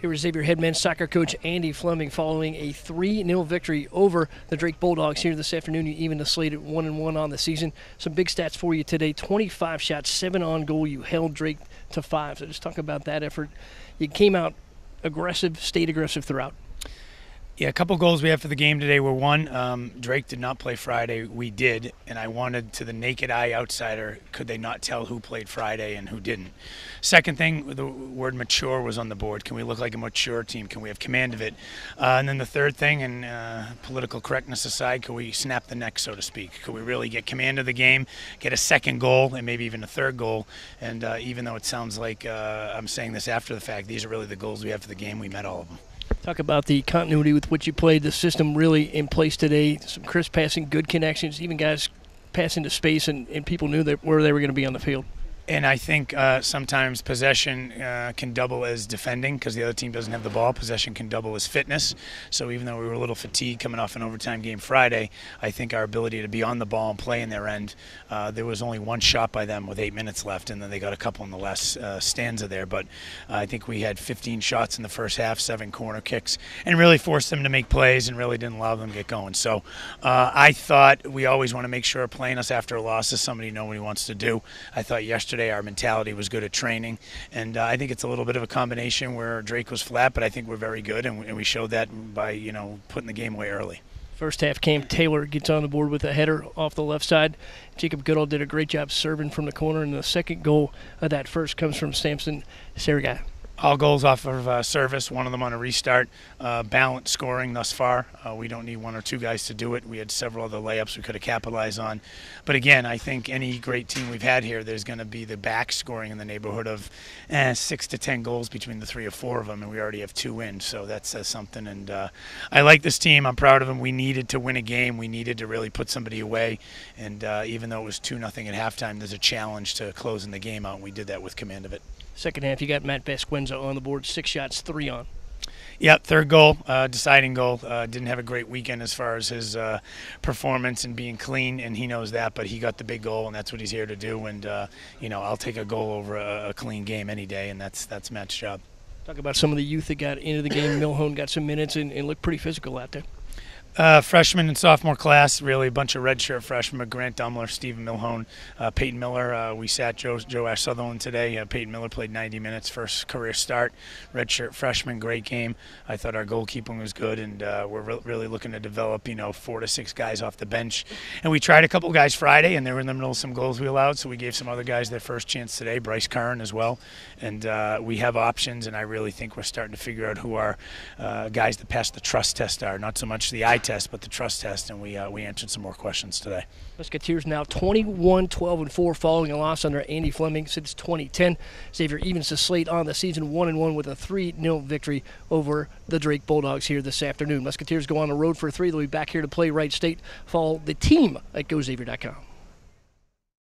Here is Xavier head men's soccer coach Andy Fleming following a 3-0 victory over the Drake Bulldogs here this afternoon. You even the slate at 1-1 on the season. Some big stats for you today. 25 shots, 7 on goal. You held Drake to 5. So just talk about that effort. You came out aggressive, stayed aggressive throughout. Yeah, a couple goals we had for the game today were one, Drake did not play Friday. We did, and I wanted to the naked eye outsider, could they not tell who played Friday and who didn't? Second thing, the word mature was on the board. Can we look like a mature team? Can we have command of it? And then the third thing, and political correctness aside, could we snap the neck, so to speak? Could we really get command of the game, get a second goal, and maybe even a third goal? And even though it sounds like I'm saying this after the fact, these are really the goals we have for the game. We met all of them. Talk about the continuity with which you played, the system really in place today, some crisp passing, good connections, even guys passing to space, and people knew where they were going to be on the field. And I think sometimes possession can double as defending because the other team doesn't have the ball. Possession can double as fitness. So even though we were a little fatigued coming off an overtime game Friday, I think our ability to be on the ball and play in their end, there was only one shot by them with 8 minutes left, and then they got a couple in the last stanza there. But I think we had 15 shots in the first half, 7 corner kicks, and really forced them to make plays and really didn't allow them to get going. So I thought we always want to make sure playing us after a loss is somebody nobody wants to do. I thought yesterday our mentality was good at training, and I think it's a little bit of a combination where Drake was flat, but I think we're very good, and we showed that by putting the game away early. First half, Cam Taylor gets on the board with a header off the left side. Jacob Goodall did a great job serving from the corner, and the second goal of that first comes from Samson Serga. All goals off of service, one of them on a restart. Balanced scoring thus far. We don't need one or two guys to do it. We had several other layups we could have capitalized on. But again, I think any great team we've had here, there's going to be the back scoring in the neighborhood of 6 to 10 goals between the 3 or 4 of them, and we already have 2 in, so that says something. And I like this team. I'm proud of them. We needed to win a game. We needed to really put somebody away. And even though it was 2-0 at halftime, there's a challenge to closing the game out, and we did that with command of it. Second half, you got Matt Vasquenza on the board, 6 shots, 3 on. Yeah, third goal, deciding goal. Didn't have a great weekend as far as his performance and being clean, and he knows that, but he got the big goal, and that's what he's here to do. And, I'll take a goal over a clean game any day, and that's Matt's job. Talk about some of the youth that got into the game. Milhone got some minutes and looked pretty physical out there. Freshman and sophomore class, really a bunch of redshirt freshmen. Grant Dumler, Stephen Milhone, Peyton Miller. We sat Joe Ash Sutherland today. Peyton Miller played 90 minutes, first career start. Redshirt freshman, great game. I thought our goalkeeping was good, and we're really looking to develop, 4 to 6 guys off the bench. And we tried a couple guys Friday, and they were in the middle of some goals we allowed, so we gave some other guys their first chance today, Bryce Curran as well. And we have options, and I really think we're starting to figure out who our guys that pass the trust test are, not so much the eye test, but the trust test, and we answered some more questions today. Musketeers now 21-12-4 following a loss under Andy Fleming since 2010. Xavier evens the slate on the season 1-1 with a 3-0 victory over the Drake Bulldogs here this afternoon. Musketeers go on the road for 3. They'll be back here to play Wright State. Follow the team at GoXavier.com.